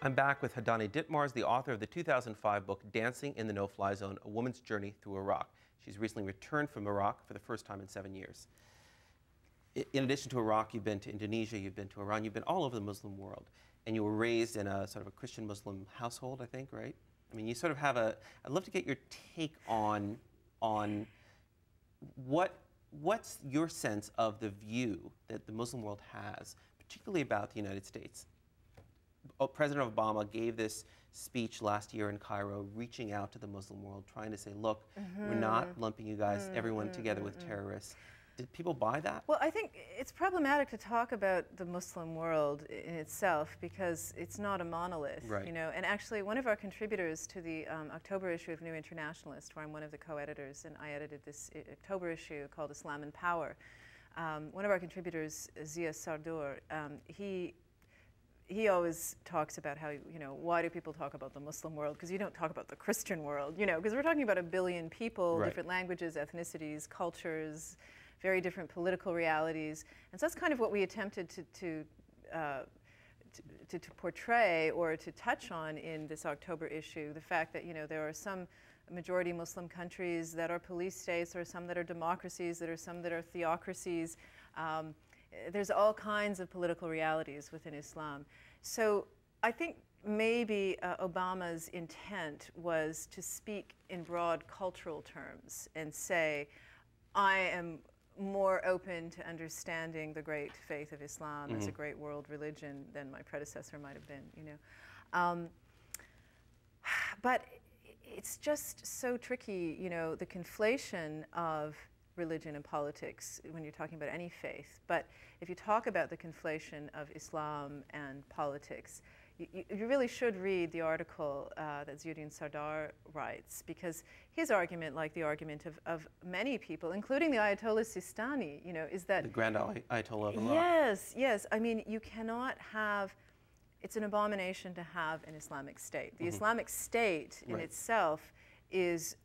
I'm back with Hadani Ditmars, the author of the 2005 book, Dancing in the No-Fly Zone, A Woman's Journey Through Iraq. She's recently returned from Iraq for the first time in 7 years. In addition to Iraq, you've been to Indonesia, you've been to Iran, you've been all over the Muslim world. And you were raised in a sort of a Christian Muslim household, I think, right? I mean, you sort of have a, I'd love to get your take on what's your sense of the view that the Muslim world has, particularly about the United States. President Obama gave this speech last year in Cairo, reaching out to the Muslim world, trying to say, look, we're not lumping you guys, everyone together with terrorists. Did people buy that? Well, I think it's problematic to talk about the Muslim world in itself because it's not a monolith, right. you know. And actually, one of our contributors to the October issue of New Internationalist, where I'm one of the co-editors, and I edited this October issue called Islam and Power. One of our contributors, Zia Sardour, he always talks about how, you know, why do people talk about the Muslim world? Because you don't talk about the Christian world, you know, because we're talking about 1 billion people, right. different languages, ethnicities, cultures, very different political realities. And so that's kind of what we attempted to portray or to touch on in this October issue, the fact that, you know, there are some majority Muslim countries that are police states, there are some that are democracies, there are some that are theocracies. There's all kinds of political realities within Islam. So I think maybe Obama's intent was to speak in broad cultural terms and say, I am more open to understanding the great faith of Islam as a great world religion than my predecessor might have been, you know. But it's just so tricky, you know, the conflation of religion and politics when you're talking about any faith. But if you talk about the conflation of Islam and politics, you really should read the article that Ziauddin Sardar writes, because his argument, like the argument of many people, including the Ayatollah Sistani, you know, is that... The Grand Ayatollah of Iraq. Yes, yes. I mean, you cannot have... It's an abomination to have an Islamic State. The Islamic State in itself is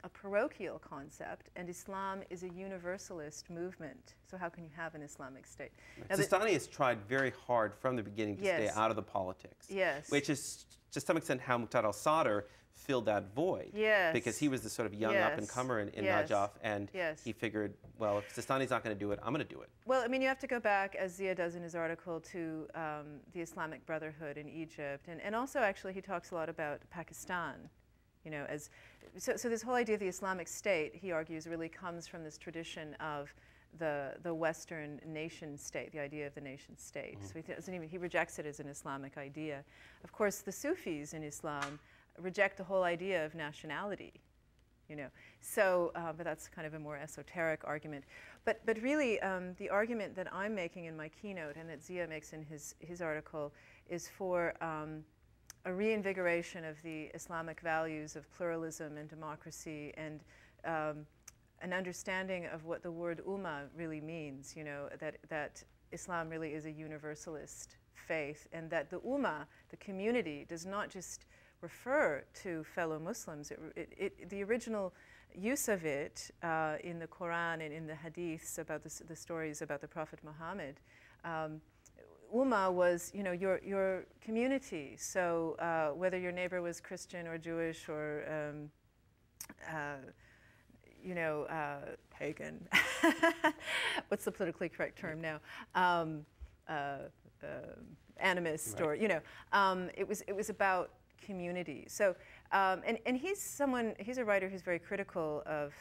a parochial concept, and Islam is a universalist movement. So how can you have an Islamic State? Right. Sistani has tried very hard from the beginning to stay out of the politics. Yes. Which is, to some extent, how Muqtada al-Sadr filled that void. Yes. Because he was the sort of young up-and-comer in Najaf, and he figured, well, if Sistani's not going to do it, I'm going to do it. Well, I mean, you have to go back, as Zia does in his article, to the Islamic Brotherhood in Egypt. And also, actually, he talks a lot about Pakistan. You know, so this whole idea of the Islamic State, he argues, really comes from this tradition of the Western nation state, the idea of the nation state. So he rejects it as an Islamic idea. Of course, the Sufis in Islam reject the whole idea of nationality. You know, so but that's kind of a more esoteric argument. But really, the argument that I'm making in my keynote and that Zia makes in his article is for a reinvigoration of the Islamic values of pluralism and democracy, and an understanding of what the word ummah really means, you know, that Islam really is a universalist faith, and that the ummah, the community, does not just refer to fellow Muslims. The original use of it in the Quran and in the hadiths about the stories about the Prophet Muhammad, Ummah was, you know, your community. So whether your neighbor was Christian or Jewish or, you know, pagan. What's the politically correct term now? Animist, or, you know, it was about community. So, and he's a writer who's very critical of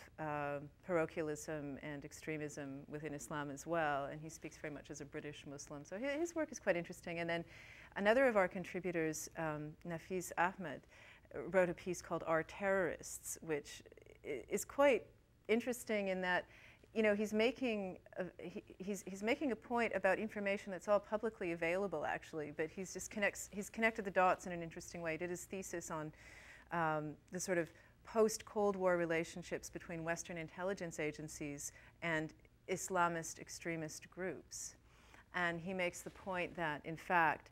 parochialism and extremism within Islam as well, and he speaks very much as a British Muslim. So his work is quite interesting. And then another of our contributors, Nafis Ahmed, wrote a piece called Our Terrorists, which is quite interesting in that, you know, he's making a point about information that's all publicly available, actually, but he's connected the dots in an interesting way. He did his thesis on the sort of post-Cold War relationships between Western intelligence agencies and Islamist extremist groups. And he makes the point that, in fact,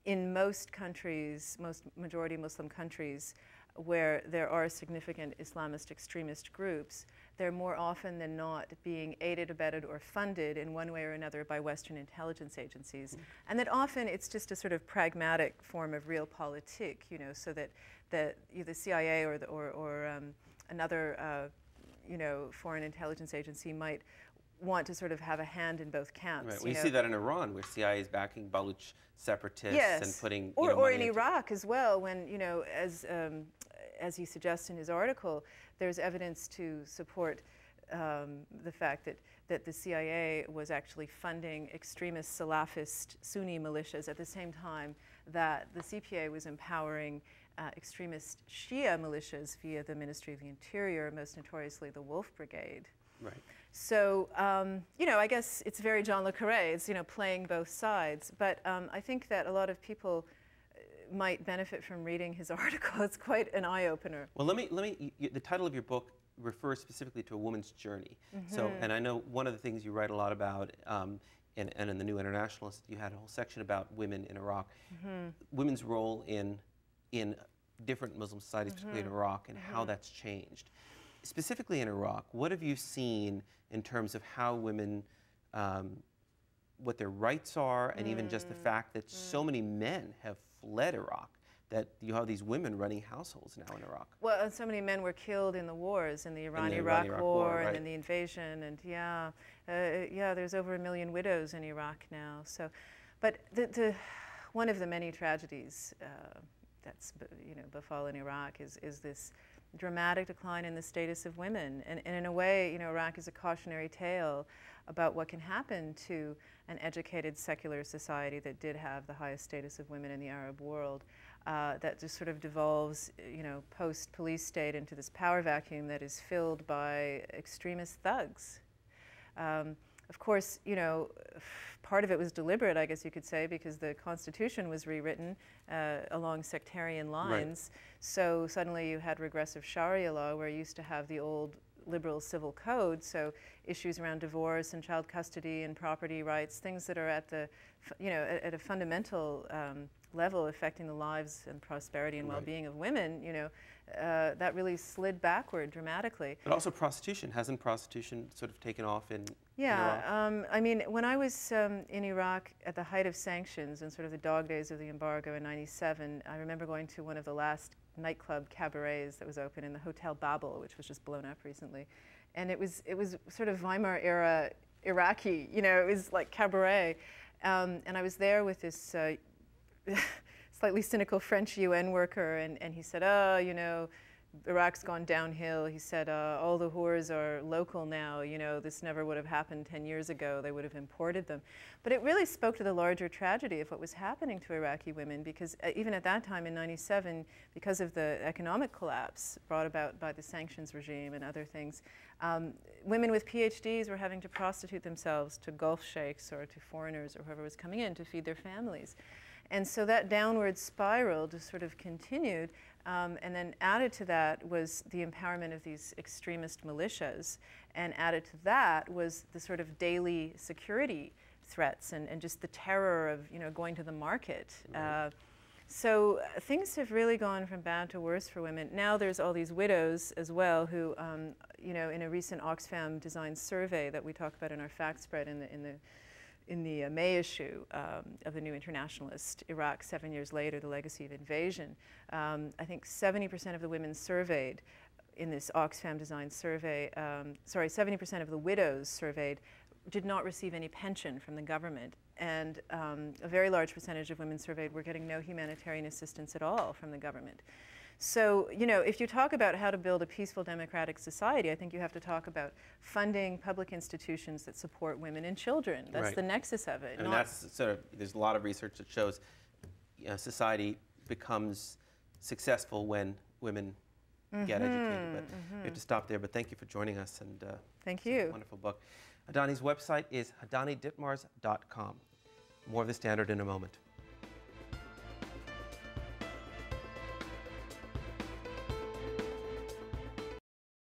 in most countries, most majority Muslim countries, where there are significant Islamist extremist groups, they're more often than not being aided, abetted, or funded in one way or another by Western intelligence agencies. And that often it's just a sort of pragmatic form of realpolitik, you know, so that the CIA or another foreign intelligence agency might want to sort of have a hand in both camps. Right. We see that in Iran, where CIA is backing Baluch separatists and putting or in Iraq as well, when, you know, as he suggests in his article, there's evidence to support the fact that the CIA was actually funding extremist Salafist Sunni militias at the same time that the CPA was empowering extremist Shia militias via the Ministry of the Interior, most notoriously the Wolf Brigade. Right. So, you know, I guess it's very John le Carré. It's, you know, playing both sides. But I think that a lot of people might benefit from reading his article. It's quite an eye-opener. Well, the title of your book refers specifically to a woman's journey. So, and I know one of the things you write a lot about, and in the New Internationalist, you had a whole section about women in Iraq, women's role in different Muslim societies, particularly in Iraq, and how that's changed. Specifically in Iraq, what have you seen in terms of how women, what their rights are, and even just the fact that so many men have fled Iraq, that you have these women running households now in Iraq? Well, and so many men were killed in the wars, in the Iran-Iraq War, and in the invasion, and yeah, there's over 1 million widows in Iraq now. So, but one of the many tragedies that's befallen Iraq is this dramatic decline in the status of women, and in a way, you know, Iraq is a cautionary tale about what can happen to an educated secular society that did have the highest status of women in the Arab world, that just sort of devolves, you know, post-police state into this power vacuum that is filled by extremist thugs. Of course, you know, part of it was deliberate, I guess you could say, because the Constitution was rewritten along sectarian lines. Right. So suddenly you had regressive Sharia law, where you used to have the old liberal civil code, so issues around divorce and child custody and property rights, things that are at the, you know, at a fundamental level affecting the lives and prosperity and well-being of women, you know, that really slid backward dramatically. But also prostitution. Hasn't prostitution sort of taken off in Iraq? I mean, when I was in Iraq at the height of sanctions and sort of the dog days of the embargo in '97, I remember going to one of the last nightclub cabarets that was open in the Hotel Babel, which was just blown up recently. And it was sort of Weimar era Iraqi, you know, it was like cabaret. And I was there with this slightly cynical French UN worker, and he said, oh, you know, Iraq's gone downhill. He said, all the whores are local now. You know, this never would have happened 10 years ago. They would have imported them. But it really spoke to the larger tragedy of what was happening to Iraqi women, because even at that time in '97, because of the economic collapse brought about by the sanctions regime and other things, women with PhDs were having to prostitute themselves to Gulf sheikhs or to foreigners or whoever was coming in to feed their families. And so that downward spiral just sort of continued, and then added to that was the empowerment of these extremist militias, and added to that was the sort of daily security threats and just the terror of, you know, going to the market. Right. So things have really gone from bad to worse for women. Now there's all these widows as well who, you know, in a recent Oxfam design survey that we talk about in our fact spread in the May issue of the New Internationalist, Iraq 7 years later, the legacy of invasion, I think 70% of the women surveyed in this Oxfam design survey, 70% of the widows surveyed did not receive any pension from the government. And a very large percentage of women surveyed were getting no humanitarian assistance at all from the government. So, you know, if you talk about how to build a peaceful democratic society, I think you have to talk about funding public institutions that support women and children. That's the nexus of it. And that's sort of, there's a lot of research that shows, you know, society becomes successful when women get educated. But we have to stop there. But thank you for joining us. And thank you. It's a wonderful book. Hadani's website is hadaniditmars.com. More of The Standard in a moment.